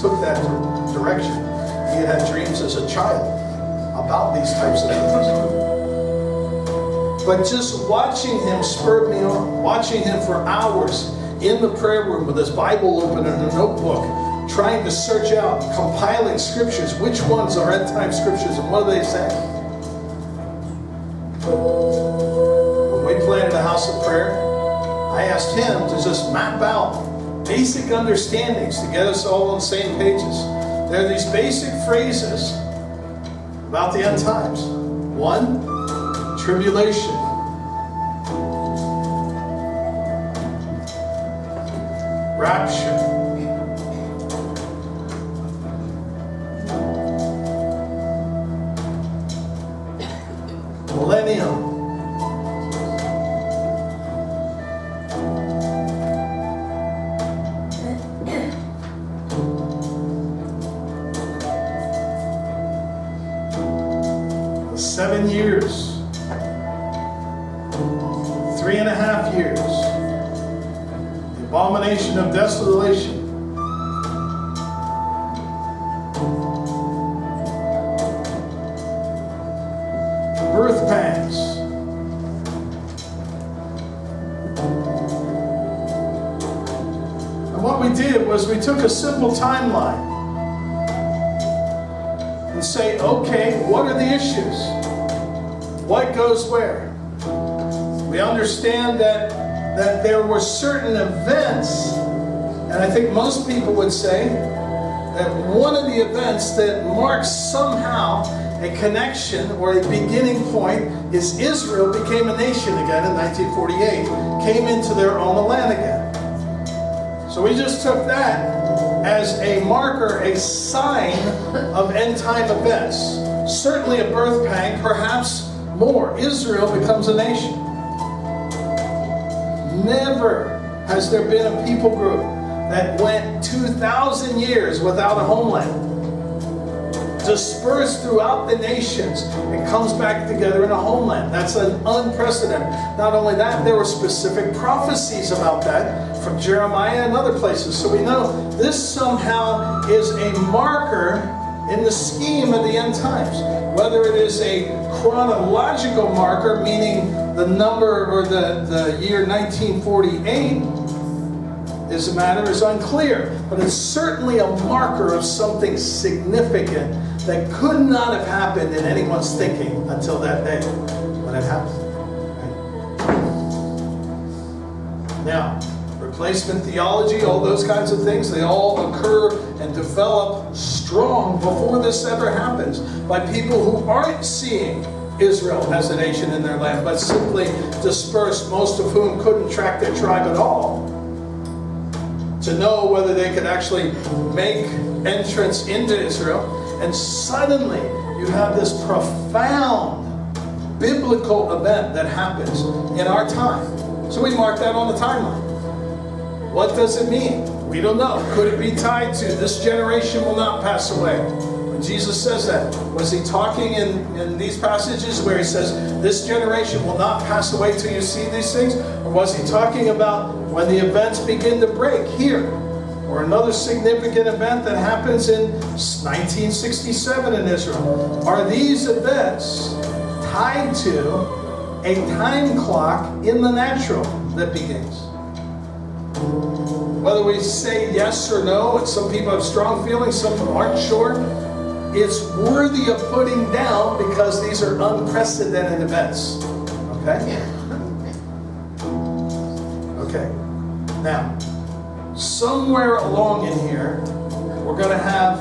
took that direction. He had dreams as a child about these types of things. But just watching him spurred me on. Watching him for hours in the prayer room with his Bible open and a notebook, trying to search out, compiling scriptures. Which ones are end time scriptures and what do they say? When we planted a house of prayer, I asked him to just map out basic understandings to get us all on the same pages. There are these basic phrases about the end times. 1, tribulation. Rapture. Millennium. The 7 years. 3.5 years. The abomination of desolation. Birth pangs. And what we did was we took a simple timeline and say, okay, what are the issues? What goes where? We understand that there were certain events, and I think most people would say that one of the events that marks somehow a connection or a beginning point is Israel became a nation again in 1948, came into their own land again. So we just took that as a marker, a sign of end time events. Certainly a birth pang, perhaps more. Israel becomes a nation. Never has there been a people group that went 2,000 years without a homeland, dispersed throughout the nations, and comes back together in a homeland. That's an unprecedented. Not only that, there were specific prophecies about that from Jeremiah and other places. So we know this somehow is a marker in the scheme of the end times. Whether it is a chronological marker, meaning the number or the year 1948 is unclear, but it's certainly a marker of something significant that could not have happened in anyone's thinking until that day when it happened. Right? Now, replacement theology, all those kinds of things, they all occur and develop strong before this ever happens by people who aren't seeing Israel as a nation in their land, but simply dispersed, most of whom couldn't track their tribe at all to know whether they could actually make entrance into Israel. And suddenly you have this profound biblical event that happens in our time. So we mark that on the timeline. What does it mean? We don't know. Could it be tied to this generation will not pass away? When Jesus says that, was he talking in these passages where he says this generation will not pass away till you see these things? Or was he talking about when the events begin to break here? Or another significant event that happens in 1967 in Israel? Are these events tied to a time clock in the natural that begins? Whether we say yes or no, and some people have strong feelings, some aren't sure, it's worthy of putting down because these are unprecedented events. Okay? Okay. Now, somewhere along in here, we're going to have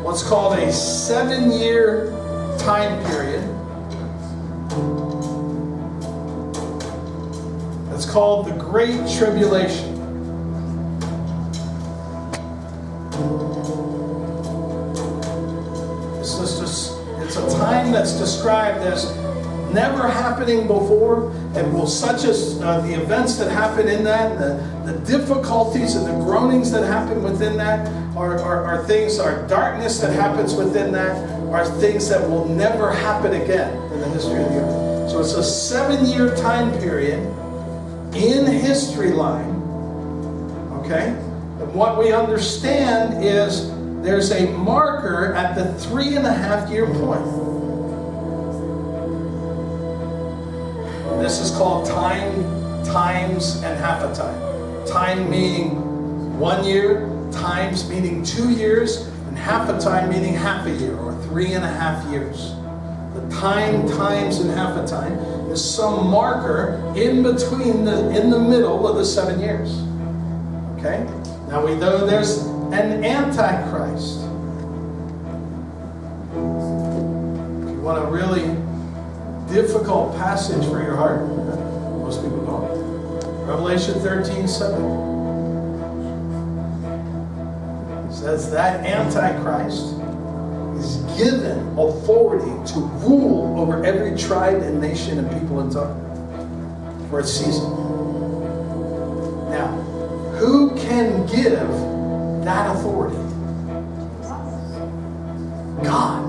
what's called a 7-year time period. It's called the Great Tribulation. It's a time that's described as never happening before, and will such as the events that happen in that, the difficulties and the groanings that happen within that are things, are darkness that happens within that, are things that will never happen again in the history of the earth. So it's a 7-year time period in history line, okay, that what we understand is there's a marker at the 3.5-year point. This is called times, and half a time. Time meaning 1 year, times meaning 2 years, and half a time meaning half a year, or 3.5 years. The times, and half a time is some marker in between, in the middle of the 7 years. Okay? Now we know there's an Antichrist. If you want a really difficult passage for your heart, most people don't. Revelation 13:7 says that Antichrist is given authority to rule over every tribe and nation and people and tongue for a season. Now, who can give that authority? God.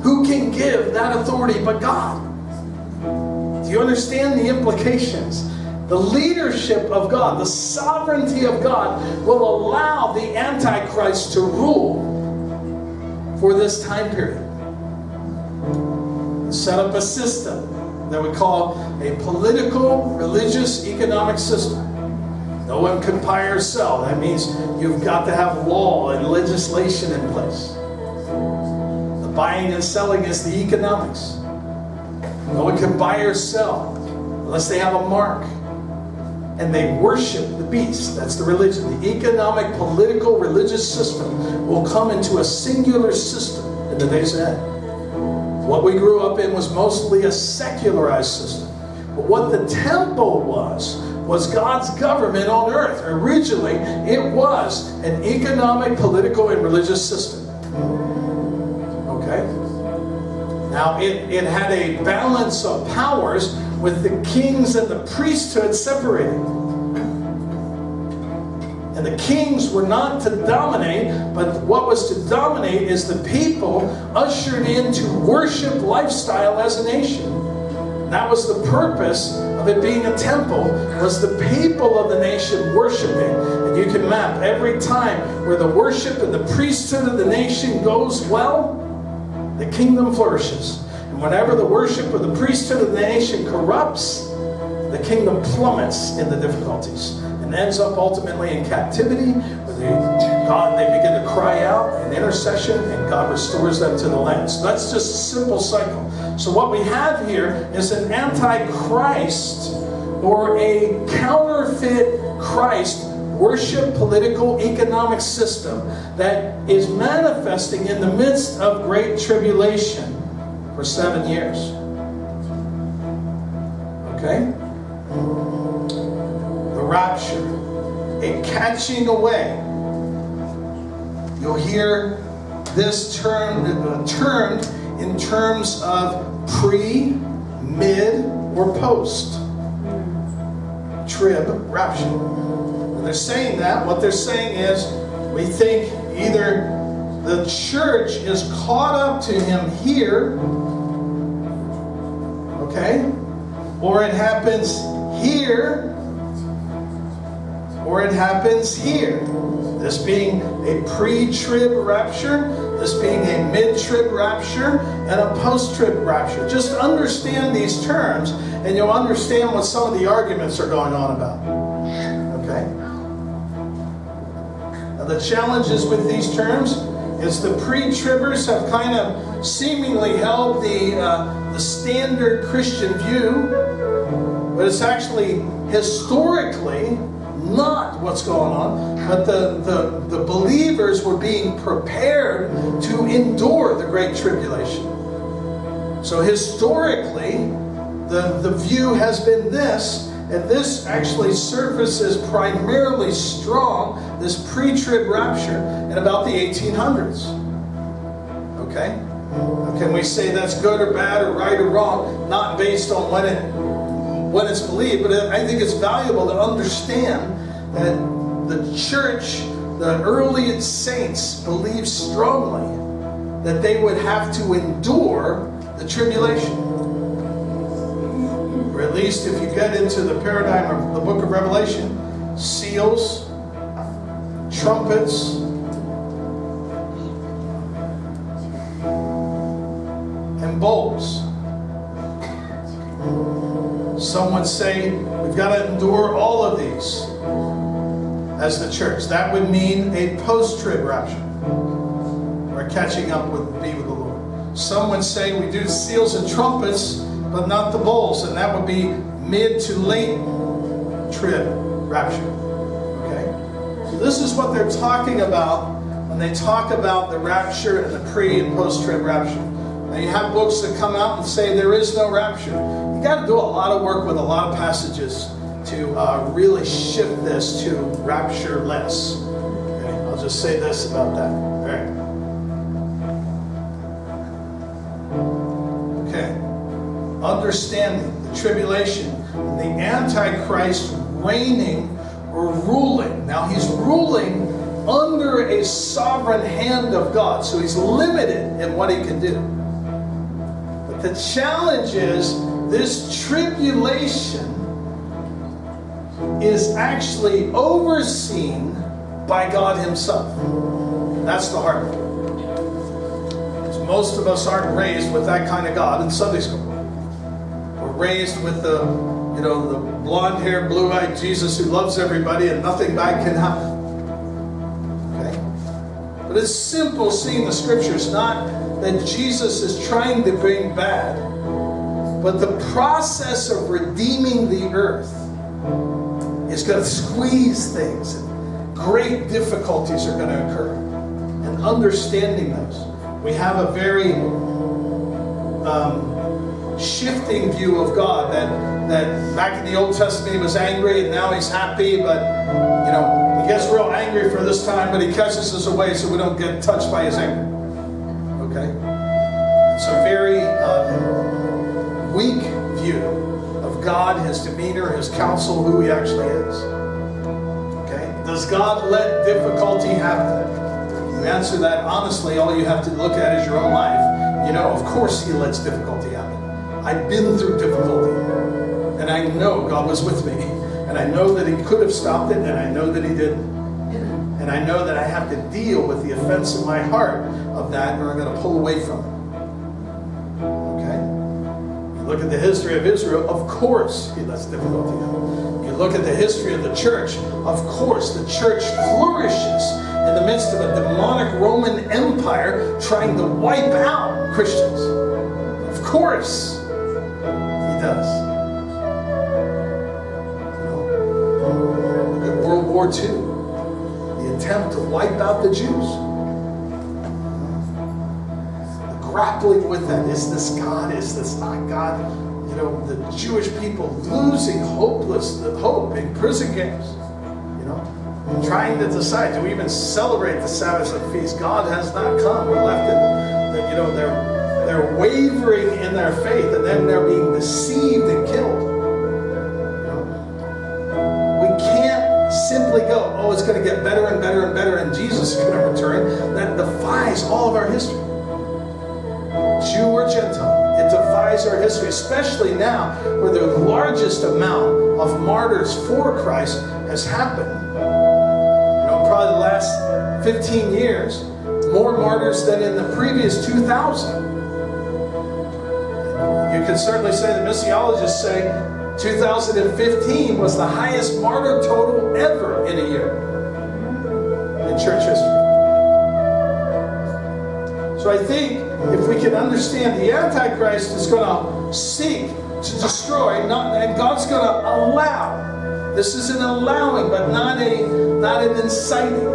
Who can give that authority but God? Do you understand the implications? The leadership of God, the sovereignty of God will allow the Antichrist to rule for this time period. Set up a system that we call a political, religious, economic system. No one can buy or sell. That means you've got to have law and legislation in place. The buying and selling is the economics. No one can buy or sell unless they have a mark. And they worship the beast. That's the religion. The economic, political, religious system will come into a singular system in the days ahead. What we grew up in was mostly a secularized system. But what the temple was God's government on earth. Originally, it was an economic, political, and religious system. Okay? Now, it had a balance of powers with the kings and the priesthood separated. And the kings were not to dominate, but what was to dominate is the people ushered into worship lifestyle as a nation. That was the purpose of it being a temple, was the people of the nation worshiping. And you can map every time where the worship and the priesthood of the nation goes well, the kingdom flourishes. And whenever the worship of the priesthood of the nation corrupts, the kingdom plummets in the difficulties and ends up ultimately in captivity, where they begin to cry out in intercession, and God restores them to the land. So that's just a simple cycle. So what we have here is an antichrist, or a counterfeit Christ worship, political, economic system that is manifesting in the midst of great tribulation for 7 years. Okay? The rapture, a catching away. You'll hear this term termed in terms of pre, mid, or post trib rapture. When they're saying that, what they're saying is, we think either the church is caught up to him here, okay, or it happens here, or it happens here. This being a pre-trib rapture, this being a mid-trib rapture, and a post-trib rapture. Just understand these terms, and you'll understand what some of the arguments are going on about. Okay? Now, the challenges with these terms is the pre-tribbers have kind of seemingly held the standard Christian view, but it's actually historically not what's going on, but the believers were being prepared to endure the Great Tribulation. So historically, the view has been this, and this actually surfaces primarily strong, this pre-trib rapture, in about the 1800s. Okay? Now, can we say that's good or bad or right or wrong? Not based on when it's believed, but I think it's valuable to understand that the church, the early saints, believed strongly that they would have to endure the tribulation. Or at least if you get into the paradigm of the book of Revelation, seals, trumpets, and bowls. Some would say we've got to endure all of these as the church. That would mean a post-trib rapture. We're catching up with be with the Lord. Some would say we do seals and trumpets, but not the bowls, and that would be mid to late trib rapture. Okay? So this is what they're talking about when they talk about the rapture and the pre and post-trib rapture. Now you have books that come out and say there is no rapture. You got to do a lot of work with a lot of passages to really shift this to rapture-less. Okay? I'll just say this about that. All right. Okay. Understanding the tribulation, the Antichrist reigning or ruling. Now he's ruling under a sovereign hand of God, so he's limited in what he can do. But the challenge is this tribulation is actually overseen by God himself. That's the hard part. Most of us aren't raised with that kind of God in Sunday school. We're raised with the blonde-haired, blue-eyed Jesus who loves everybody and nothing bad can happen. Okay? But it's simple seeing the scriptures, not that Jesus is trying to bring bad, but the process of redeeming the earth is going to squeeze things, and great difficulties are going to occur. And understanding those, we have a very shifting view of God that back in the Old Testament he was angry and now he's happy, but he gets real angry for this time, but he catches us away so we don't get touched by his anger. Okay? It's a very weak view of God, his demeanor, his counsel, who he actually is. Okay? Does God let difficulty happen? You answer that honestly, all you have to look at is your own life. Of course he lets difficulty happen. I've been through difficulty. And I know God was with me. And I know that he could have stopped it, and I know that he didn't. And I know that I have to deal with the offense in my heart of that, or I'm going to pull away from it. Okay? You look at the history of Israel, of course he lets difficulty happen. You look at the history of the church, of course the church flourishes in the midst of a demonic Roman Empire trying to wipe out Christians. Of course he does. Look at World War II. The attempt to wipe out the Jews. Grappling with that. Is this God? Is this not God? The Jewish people losing hope in prison camps. Trying to decide, do we even celebrate the Sabbath and feast? God has not come. We're left in, they're wavering in their faith, and then they're being deceived and killed. We can't simply go, it's going to get better and better and better, and Jesus is going to return. That defies all of our history. Jew or Gentile, it defies our history, especially now where the largest amount of martyrs for Christ has happened. Probably the last 15 years, more martyrs than in the previous 2,000. You can certainly say, the missiologists say 2015 was the highest martyr total ever in a year in church history. So I think if we can understand the Antichrist is going to seek to destroy, and God's going to allow. This is an allowing, but not an inciting.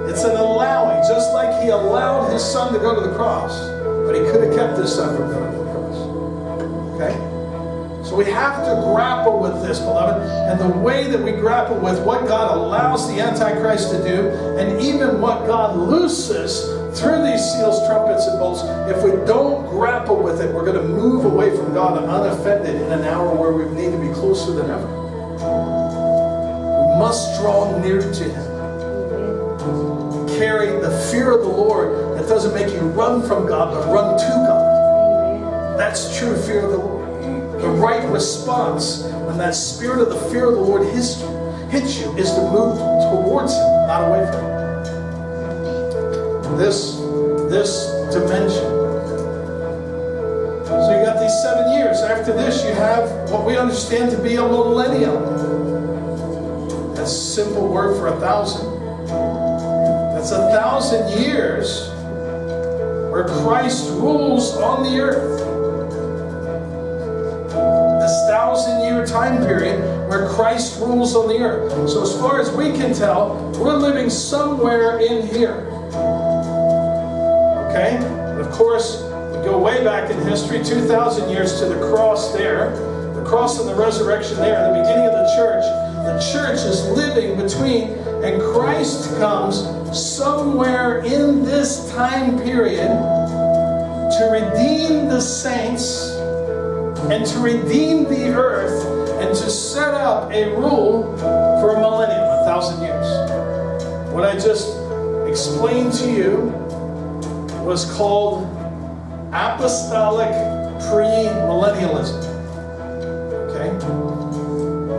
It's an allowing, just like he allowed his son to go to the cross, but he could have kept his son from going to the cross. Okay? So we have to grapple with this, beloved, and the way that we grapple with what God allows the Antichrist to do, and even what God looses through these seals, trumpets, and bowls, if we don't grapple with it, we're going to move away from God unoffended in an hour where we need to be closer than ever. We must draw near to him. Carry the fear of the Lord that doesn't make you run from God, but run to God. That's true fear of the Lord. The right response when that spirit of the fear of the Lord hits hit you is to move towards Him, not away from Him. This dimension. So you got these 7 years. After this, you have what we understand to be a millennium. That's a simple word for 1,000. That's 1,000 years where Christ rules on the earth. This 1,000-year time period where Christ rules on the earth. So as far as we can tell, we're living somewhere in here. Okay? And of course, we go way back in history, 2,000 years to the cross there. The cross and the resurrection there, the beginning of the church. The church is living between, and Christ comes somewhere in this time period to redeem the saints and to redeem the earth and to set up a rule for a millennium, 1,000 years. What I just explained to you was called apostolic premillennialism. Okay?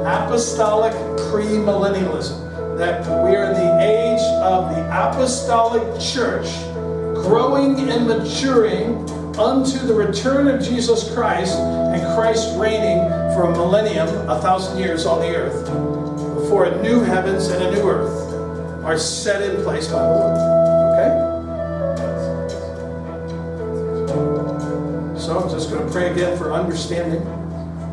Apostolic premillennialism. That we are in the age of the apostolic church, growing and maturing unto the return of Jesus Christ, and Christ reigning for a millennium, 1,000 years on the earth, before a new heavens and a new earth are set in place by the Lord. Okay? So I'm just going to pray again for understanding.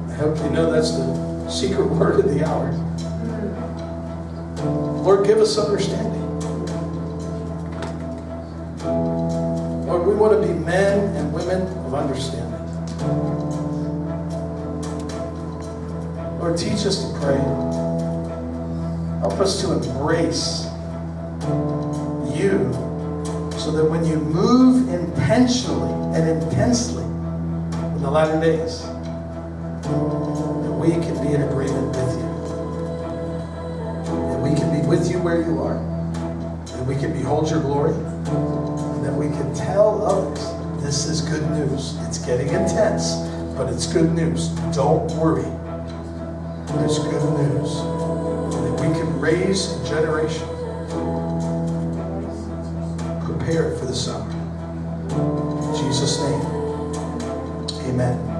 I hope you know that's the secret word of the hour. Lord, give us understanding. Lord, we want to be men and women of understanding. Lord, teach us to pray. Help us to embrace you so that when you move intentionally and intensely in the latter days, that we can be in agreement with you. That we can be with you where you are. That we can behold your glory. And that we can tell others, this is good news. It's getting intense, but it's good news. Don't worry. There's good news. And that we can raise a generation prepared for the summer. In Jesus' name, amen.